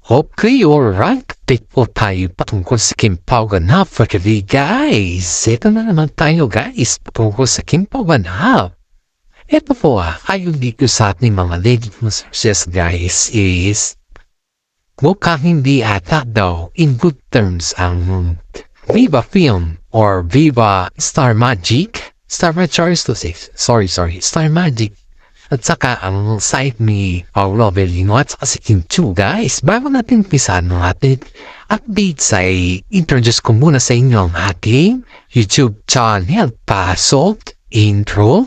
Okay, alright. Update po tayo patungkol sa Kim Pao Ganap for today, guys. Ito na naman tayo, guys, patungkol sa Kim Pao Ganap. Ito po ayon dito sa ating mga legit sources, guys, is mukhang hindi ata daw in good terms ang Viva Film or Viva Star Magic. Star Magic. At saka ang site ni Paolo Avellino at saka si Kim Chu, guys. Bago natin umpisahan ng ating updates ay introduce ko muna sa inyo ang ating YouTube channel, Pasok Intro.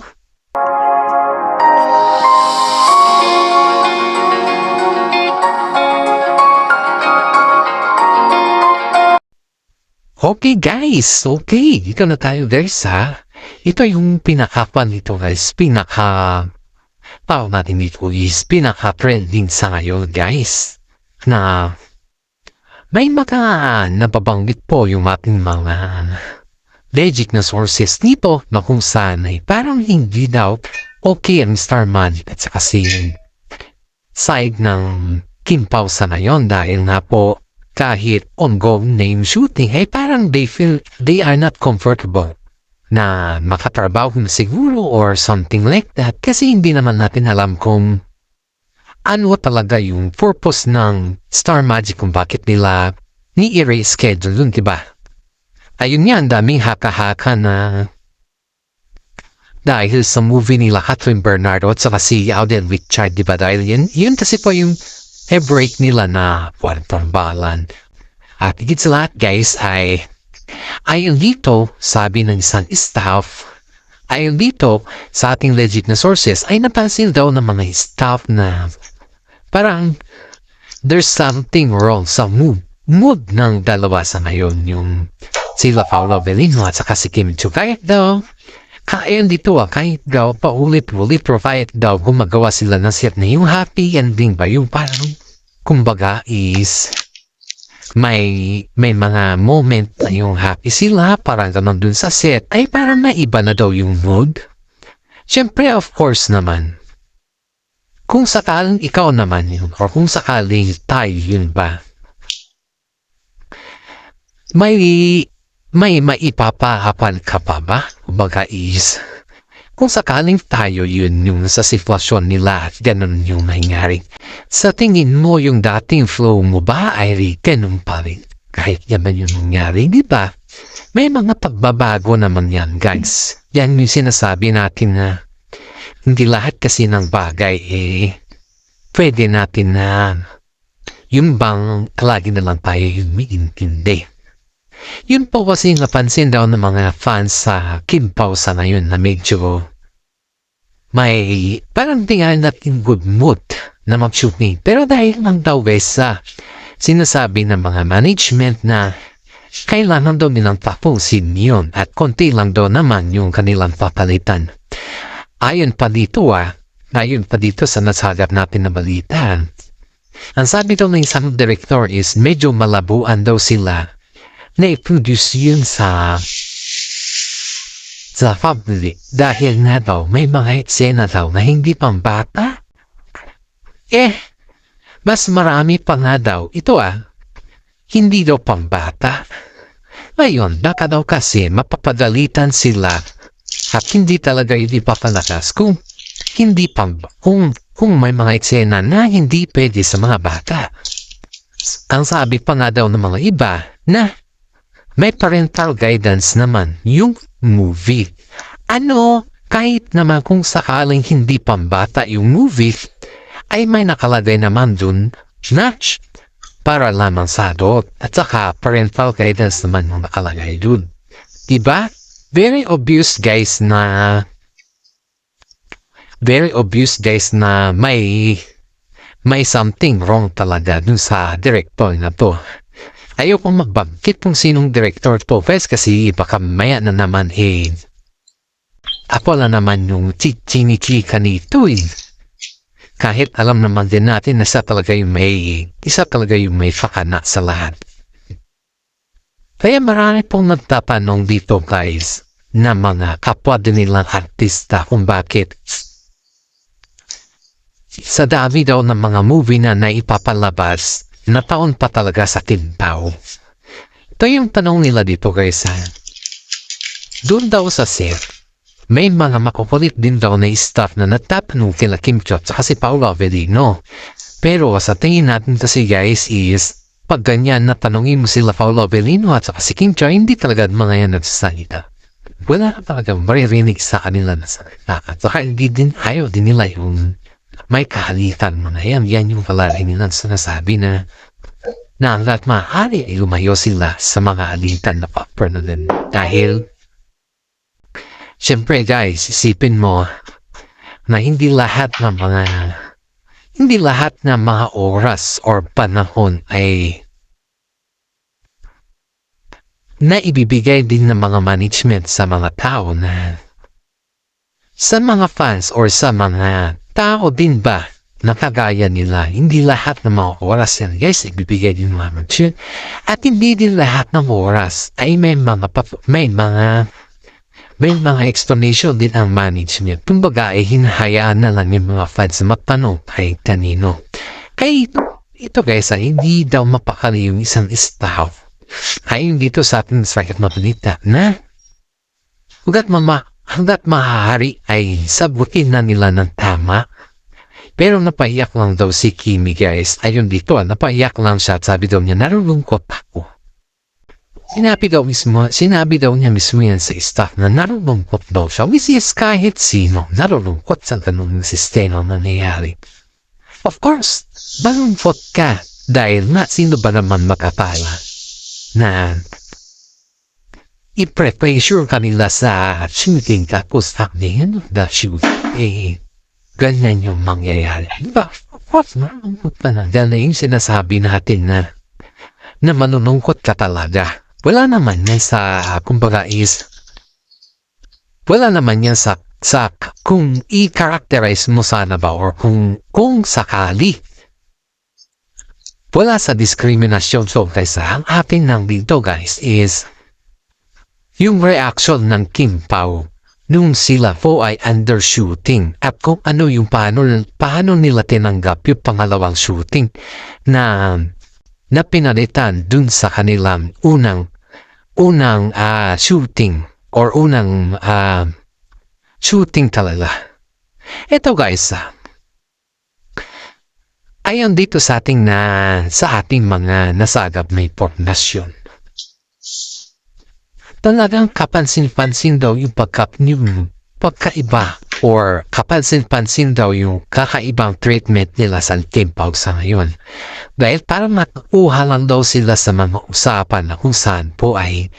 Okay, guys, okay, dito na tayo, guys, ha. Ito yung pinaka-fan nito, guys, tawag natin dito is pinaka-trending sa ngayon, guys, na may mga nababanggit po yung ating mga legit na sources nito na kung saan ay parang hindi daw okay ang Star Magic at saka si side ng Kim Pao sa ngayon dahil nga po kahit ongoing name shooting ay parang they feel they are not comfortable na makatrabaho na siguro or something like that kasi hindi naman natin alam kung ano talaga yung purpose ng Star Magic kung bakit nila ni-erase schedule yun, diba? Ayun nga, ang daming haka-haka na dahil sa movie nila Catherine Bernardo at saka si Alden Richard, diba? Dahil yun kasi po yung break nila na tambalan. At higit sa lahat, guys, ayon dito, sabi ng isang staff, ayon dito sa ating legit na sources, ay napansin daw ng mga staff na parang there's something wrong sa mood ng dalawa sa ngayon, yung sila Paolo Avellino at saka si Kim Chu. Kahit daw, ayon dito kahit daw paulit-ulit provide daw gumagawa sila ng set na yung happy ending ba, yung parang kumbaga is may mga moment na yung happy sila, parang ganun dun sa set, ay parang naiba na daw yung mood. Siyempre, of course naman, kung sakaling ikaw naman yun, or kung sakaling tayo yun ba, may maipapahapan ka pa ba? Kumbaga is, kung sakaling tayo yun yung sa sitwasyon nila at ganun yung nangyari, sa tingin mo yung dating flow mo ba ay ganun pa rin? Kahit naman yung nangyari, di ba? May mga pagbabago naman yan, guys. Yan yung sinasabi natin na hindi lahat kasi ng bagay pwede natin na yung bang lagi na lang tayo yung maintindihan. Yun po kasi napansin daw ng mga fans sa Kim Pao sa ngayon na medyo may parang tingnan natin good mood na mag-shooting. Pero dahil lang daw sa sinasabi ng mga management na kailangan daw nilang tapusin yun at konti lang daw naman yung kanilang papalitan. Ayon pa dito sa nasagap natin na balita, ang sabi daw ng isang director is medyo malabuan daw sila na i-produce yun sa family dahil nga daw may mga eksena daw na hindi pambata. Mas marami pa nga daw ito hindi daw pambata. Ngayon, baka daw kasi mapapadalitan sila at hindi talaga ipapalakas kung hindi kung may mga eksena na hindi pwede sa mga bata. Ang sabi pa nga daw ng mga iba na may parental guidance naman yung movie. Kahit naman kung sakaling hindi pambata yung movie, ay may nakalagay naman dun na para lamang sa adult. At saka parental guidance naman yung nakalagay dun. Diba? Very obvious guys na may something wrong talaga dun sa director na to. Ayoko magbangkit kung sinong director to, guys, kasi baka maya na naman ako lang naman yung chinichika nito Kahit alam naman din natin na isa talaga yung may fakana sa lahat. Kaya marami pong nagtatanong dito, guys, na mga kapwa din nilang artista kung bakit sa dami daw ng mga movie na naipapalabas na taon pa talaga sa Kimpaw? Ito yung tanong nila dito guys ha. Doon daw sa set, may mga makukulit din daw na staff na natatanong kila Kim Cho at si Paolo Avellino. Pero sa tingin natin kasi guys is, pag ganyan na tanongin mo sila Paolo Avellino at si Kim Cho, hindi talaga mga yan nagsasalita. Wala na talaga maririnig sa kanila na salita. At saka hindi din, ayaw din nila yung may kahalitan mo na yan. Yan yung palagi nila sinasabi na hanggat maaari ay lumayo sila sa mga alitan na popper na din. Dahil, syempre guys, isipin mo na hindi lahat ng mga oras or panahon ay na ibibigay din ng mga management sa mga tao na sa mga fans or sa mga tao din ba na kagaya nila. Hindi lahat ng mga oras yan guys ibibigay din ng management at hindi din lahat ng oras ay may mga explanation din ang management. Kumbaga ay hinahayaan na lang yung mga fans magtanong kay kanino. Kaya ito guys ay hindi daw mapakali yung isang staff. Ayon dito sa ating sakit na balita na hanggat maaari ay sabutin na nila ng tama. Pero napaiyak lang daw si Kimi guys. Ayon dito napaiyak lang siya at sabi daw niya narulungkot ako. Sinabi daw niya mismo yan sa staff na narulungkot daw siya. Which is kahit sino narulungkot sa ganung sistema na nangyayari. Of course, malungkot ka dahil na sino ba naman makapala na i-pressure kanila sa shooting tapos sabihin na shooting ganyan yung mangyayari. Diba? Of course, malungkot pa na. Dahil yung sinasabi natin na manunungkot ka talaga. Wala naman yan sa kumbaga is wala naman yan sa kung i-characterize mo sana ba or kung sakali wala sa diskriminasyon. So kaysa ang atin ng dito guys is yung reaction ng Kim Pao nung sila po ay undershooting at kung ano yung paano nila tinanggap yung pangalawang shooting na pinalitan dun sa kanilang unang shooting or unang shooting talaga. Ito guys ayon dito sa ating mga nasagap na impormasyon. Talagang kapansin-pansin daw yung pagkaiba or kapansin-pansin daw yung kakaibang treatment nila sa Kim Pao sa ngayon. Dahil parang nakuha lang daw sila sa mga usapan na kung saan po ay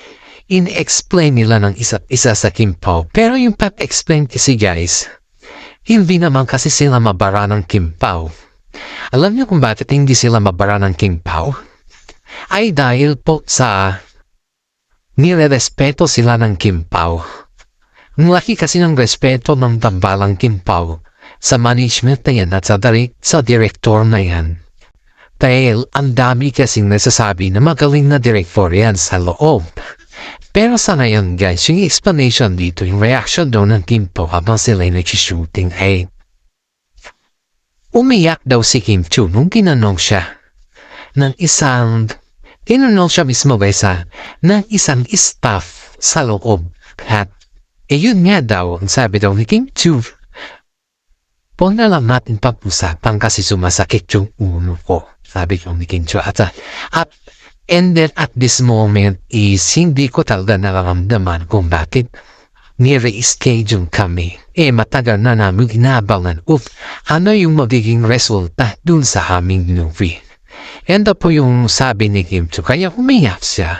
in-explain nila ng isa't isa sa Kim Pao. Pero yung pag-explain kasi guys, hindi naman kasi sila mabara ng Kim Pao. Alam niyo kung bakit hindi sila mabara ng Kim Pao? Ay dahil po sa nirerespeto sila ng Kim Pao. Ang laki kasi ng respeto ng tambalang Kim Pao sa management na yan at sa director na yan. Dahil ang dami kasing nasasabi na magaling na director yan sa loob. Pero sa ngayon guys, yung explanation dito, yung reaction daw ng Kim Pao habang sila ay nag-shooting ay umiyak daw si Kim Cho nung tinanong siya mismo guys ng isang staff sa loob. At yun nga daw, ang sabi daw ni Kim Cho, huwag na lang natin pag-usapan kasi sumasakit yung ulo ko. Sabi ko ni Kim Cho. And then at this moment is hindi ko talaga nararamdaman kung bakit ni-reschedule kami. Matagal na namin inaabangan ano yung magiging resulta dun sa aming movie. And po yung sabi ni Kim Cho, kaya umiyak siya.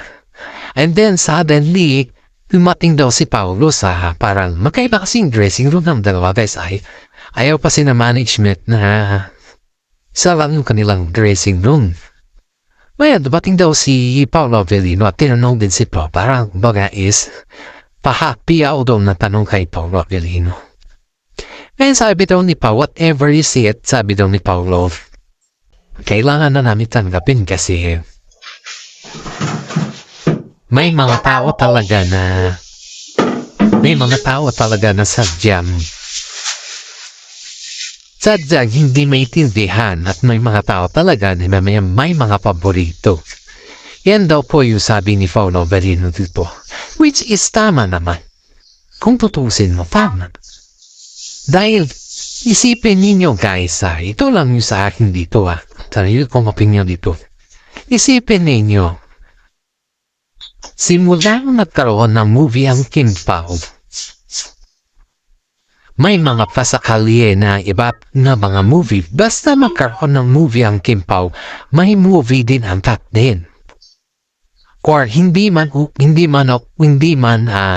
And then suddenly, dumating daw si Paolo sa parang magkaiba kasing dressing room ng dalawa guys ay ayaw pa si na management na isa lang yung kanilang dressing room. Well, dumating daw si Paolo Avellino at tinanong din si Pao. Parang baga is pa-happy daw na tanong kay Paolo Avellino. Kaya sabi daw ni Pao, whatever you see it, sabi daw ni Paolo, kailangan na namin tanggapin kasi may mga tao talaga Sadyang hindi maintindihan at may mga tao talaga na may mga paborito. Yan daw po yung sabi ni Paolo Novelino dito. Which is tama naman. Kung tutusin mo, tama. Dahil, isipin ninyo guys ito lang yung sa akin dito sarili kong opinion dito. Isipin ninyo, simula nagkaroon ng movie ang Kim Pao, may mga pasakali na iba na mga movie. Basta magkaroon ng movie ang Kim Pao, may movie din ang cut din. Or hindi man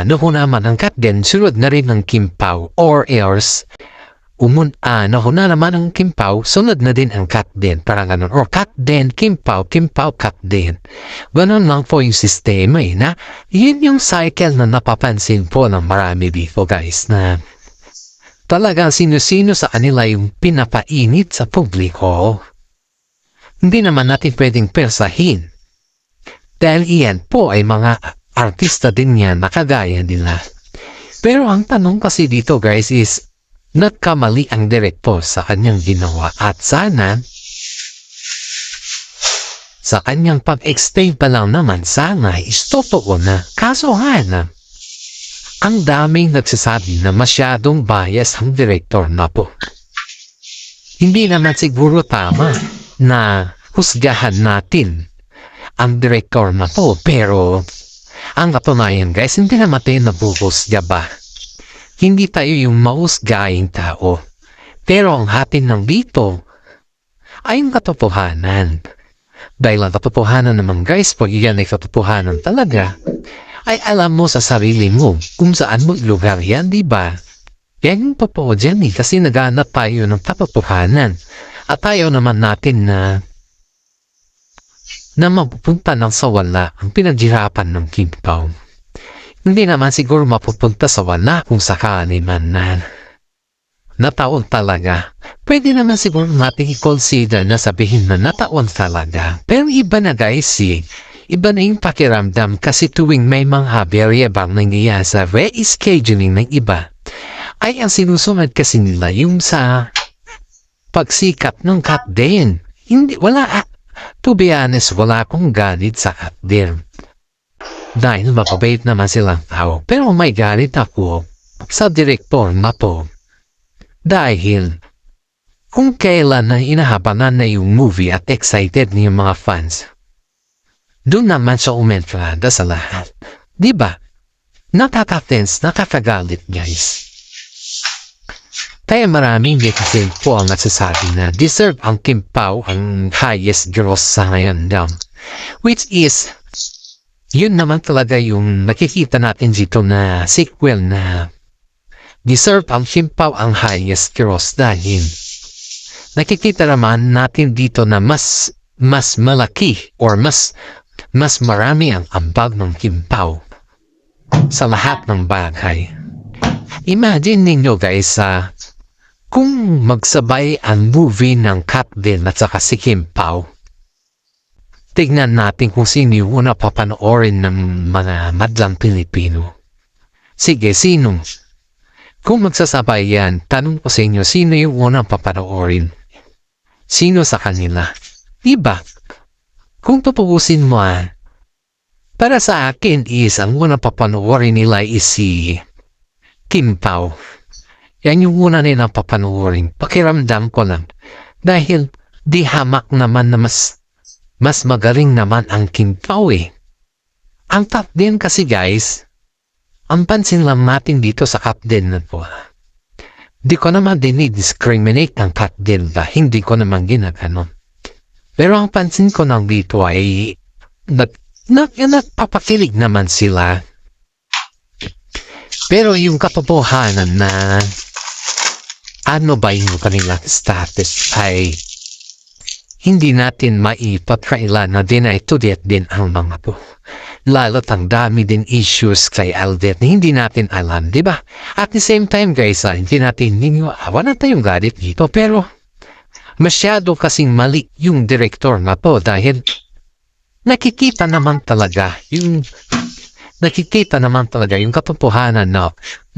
nahuna man ang cut din, sunod na rin ng Kim Pao. Or else, nahuna naman ang Kim Pao, sunod na din ang cut din. Parang ganun. Or cut din, Kim Pao, cut din. Ganun lang po yung sistema na yun yung cycle na napapansin po ng marami dito guys na talagang sino-sino sa kanila yung pinapainit sa publiko. Hindi naman natin pwedeng persahin. Dahil iyan po ay mga artista din yan na kagaya nila. Pero ang tanong kasi dito guys is, nagkamali ang direktor sa kanyang ginawa at sana sa kanyang pag-explain pa lang naman sana is totoo na. Kaso ang daming nagsasabi na masyadong bias ang direktor na po. Hindi naman siguro tama na husgahan natin ang direktor na po, pero ang katunayan guys, hindi naman tayo nabuhusga ba? Hindi tayo yung mahusgaing tao. Pero ang hatin ng dito ay yung katotohanan. Dahil ang katotohanan naman guys, pag yan ay katotohanan talaga, ay alam mo sa sarili mo kung saan mo lugar yan, di ba? Yan yung totoo dyan kasi naghanap tayo ng katotohanan. At tayo naman natin na mapupunta ng sa wala ang pinaghirapan ng Kim Pao. Hindi naman siguro mapupunta sa wala kung sakali man nataon talaga. Pwede naman siguro natin i-consider na sabihin na nataon talaga. Pero iba na guys iba na yung pakiramdam kasi tuwing may mga variable nangyayari sa rescheduling ng iba, ay ang sinusunod kasi nila yung sa pagsikat ng cut din. To be honest, wala akong galit sa cut din. Dahil mapabait naman silang tao. Pero may galit ako sa direktor na po. Dahil kung kailan na inahabangan na yung movie at excited na yung mga fans, doon naman siya umentrada sa lahat. Diba? Nakaka-tense, nakakagalit guys. Kaya maraming netizen po ang nagsasabi na deserve ang Kim Pao ang highest gross sa ngayon daw. Which is, yun naman talaga yung nakikita natin dito na sequel na deserve ang Kim Pao ang highest gross dahil nakikita naman natin dito na mas malaki or mas marami ang ambag ng Kim Pao sa lahat ng bagay. Imagine ninyo guys kung magsabay ang movie ng Kat din at saka si Kim Pao. Tignan natin kung sino yung una papanoorin ng mga madlang Pilipino. Sige, sino? Kung magsasabay yan, tanong ko sa inyo, sino yung unang papanoorin? Sino sa kanila? Diba? Kung tutuusin mo para sa akin is, ang unang papanoorin nila is si Kim Pao. Yan yung una nilang papanoorin. Pakiramdam ko lang. Dahil di hamak naman na mas magaling naman ang Kim Pao Ang top din kasi guys, ang pansin lang natin dito sa top din na po. Di ko naman dinidiscriminate ang top din ba? Hindi ko naman ginaganon. Pero ang pansin ko lang dito ay nagpapakilig naman sila. Pero yung katotohanan na ano ba yung kanilang status ay hindi natin maipagkaila na dinay-to-date din ang mga to. Lalo't ang dami din issues kay Aldet na hindi natin alam, di ba? At the same time guys, hindi natin wala tayong galit dito pero masyado kasing mali yung direktor na to dahil nakikita naman talaga yung katotohanan na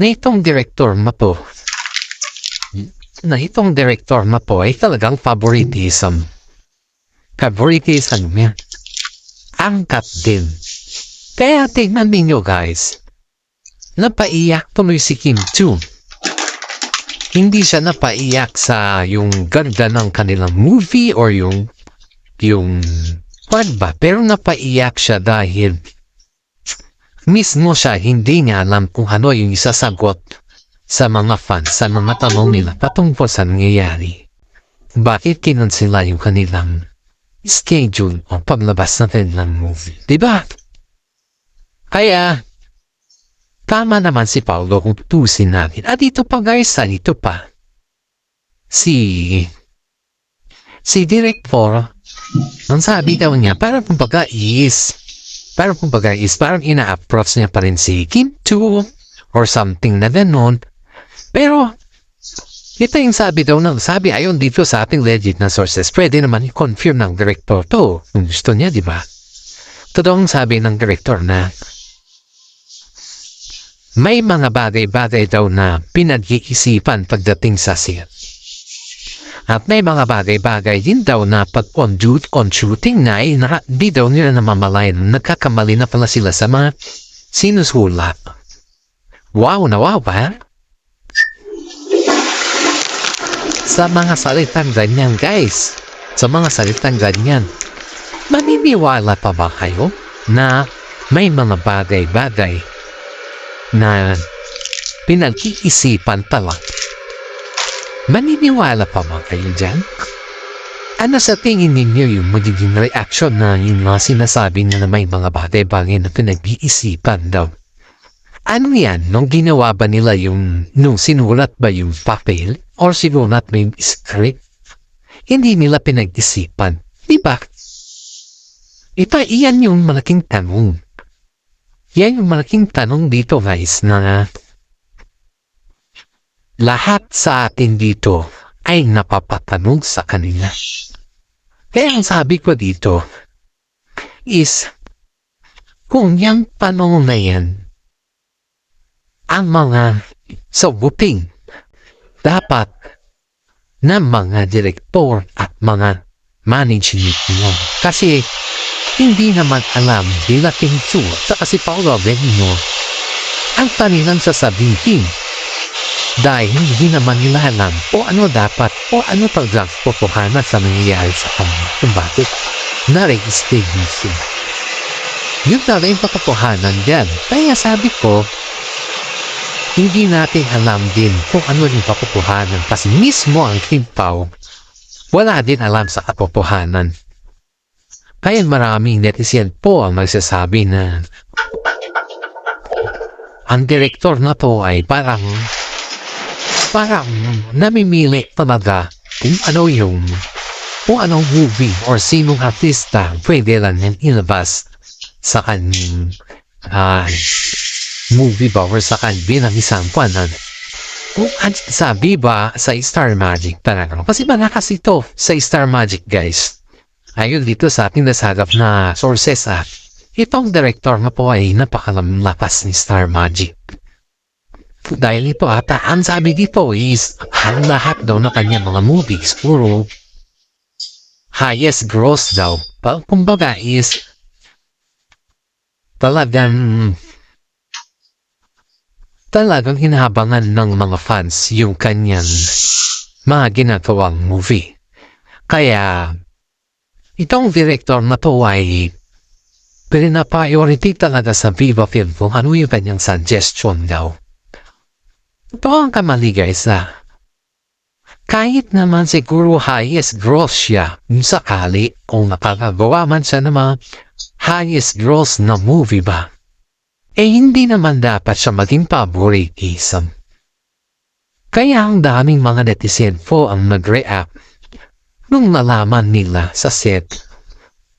itong direktor na to na itong director na po ay talagang favoritism. Favoritism niya. Angkat din. Kaya tingnan ninyo guys. Napaiyak tuloy si Kim Chu. Hindi siya napaiyak sa yung ganda ng kanilang movie or yung ba? Pero napaiyak siya dahil mismo siya hindi niya alam kung ano yung isasagot sa mga fans, sa mga tanong nila patungkol sa nangyayari. Bakit kinansela yung kanilang schedule o paglabas natin ng movie? Diba? Kaya, tama naman si Paolo kung tutusin natin. At ito pa guys, dito pa. Si Director, ang sabi daw niya, parang kumbaga parang ina-approach niya pa rin si Kim Chu or something na ganon. Pero, ito yung sabi ayon dito sa ating legit na sources, pwede naman i-confirm ng director to kung gusto niya, di ba? Totoong sabi ng director na may mga bagay-bagay daw na pinag-iisipan pagdating sa set. At may mga bagay-bagay din daw na pag on shooting na ay di daw nila namamalayan nagkakamali na pala sila sa mga sinusulat. Wow na wow ba? Sa mga salitang ganyan guys, sa mga salitang ganyan, maniniwala pa ba kayo na may mga bagay-bagay na pinag-iisipan talaga? Maniniwala pa ba kayo dyan? Ano sa tingin ninyo yung magiging reaction na yung mga sinasabi na may mga bagay-bagay na pinag-iisipan daw? Ano yan? Nung ginawa ba nila nung sinulat ba yung papel? Or sinulat ba yung script? Hindi nila pinag-isipan. Diba? Iyan yung malaking tanong. Yan yung malaking tanong dito guys na lahat sa atin dito ay napapatanong sa kanila. Kaya ang sabi ko dito is kung yung tanong na yan ang mga sagutin dapat na mga direktor at mga management mo. Kasi hindi naman alam nila Kim Chu at si Paolo Avellino ang kanilang sasabihin. Dahil hindi naman nila alam o ano dapat o ano talagang totohanan sa nangyayari sa kanila. Kung bakit na-register sila. Yun na rin katotohanan dyan. Kaya sabi ko, hindi natin alam din kung ano yung katotohanan kasi mismo ang Kim Pao wala din alam sa katotohanan. Kaya maraming netizen po ang magsasabi na ang direktor na to ay parang namimili talaga kung anong movie or sinong artista pwede lang yan ilabas sa kanyang movie ba or sa bilang isang kwanan. Kung sabi ba sa Star Magic talaga. Kasi malakas ito sa Star Magic guys. Ayun dito sa ating nasagap na sources itong director na po ay napakalakas ni Star Magic. Dahil ito ang sabi dito is ang lahat daw na kanya mga movies puro highest gross daw. Kumbaga is talagang hinahabangan ng mga fans yung kanyang mga ginagawang movie. Kaya itong director na to ay pina-priority talaga sa Viva Film kung ano yung kanyang suggestion daw. Ito ang kamali guys kahit naman siguro highest gross siya sakali kung nakakagawa man siya ng mga highest gross na movie ba hindi naman dapat siya maging favoritism. Kaya ang daming mga netizen po ang nag-react nung nalaman nila sa set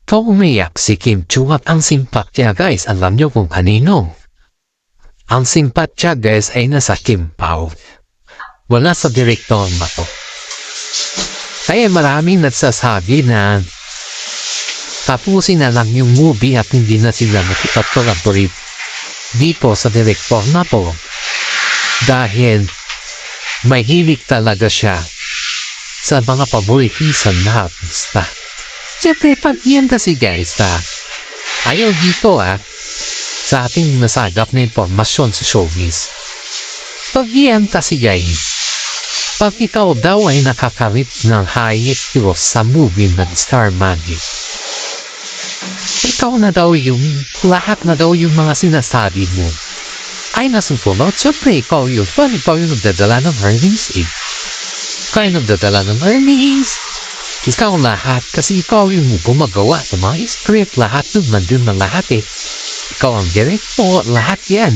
umiyak si Kim Chu at ang simpatya guys alam nyo kung kanino. Ang simpatya guys ay nasa Kim Pao. Wala sa direktor na to. Kaya maraming nagsasabi na tapusin na lang yung movie at hindi na sila nakikapag-collaborate dito sa direktor na to. Dahil Mahilig talaga siya sa mga paboritisan na artista. Siyempre, pag-yan kasi guys, ayaw dito sa ating nasagap na informasyon sa showbiz. Pag-yan kasi guys, pag ikaw daw ay nakakarip ng highest gross sa movie ng Star Magic, ikaw na daw yung, lahat na daw yung mga sinasabi mo ay nasusunod. Siyempre, ikaw yung nagdadala ng earnings Kaya nagdadala ng earnings. Ikaw lahat, kasi ikaw yung gumagawa sa mga script, lahat ng nandun na lahat Ikaw ang director, lahat yan.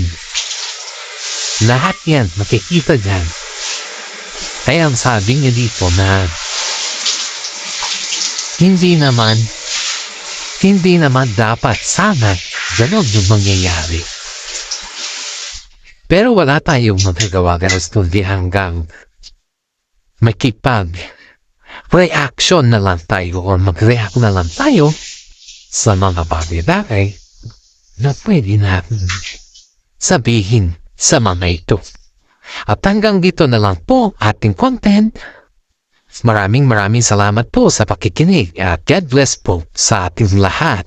Lahat yan, makikita dyan. Kaya ang sabi niya dito na hindi naman dapat sana ganon yung mangyayari. Pero wala tayong magagawa guys kundi hanggang makipag-reaction na lang tayo o mag-react na lang tayo sa mga bagay-bagay na pwede natin sabihin sa mga ito. At hanggang dito na lang po ating content. Maraming salamat po sa pakikinig at God bless po sa ating lahat.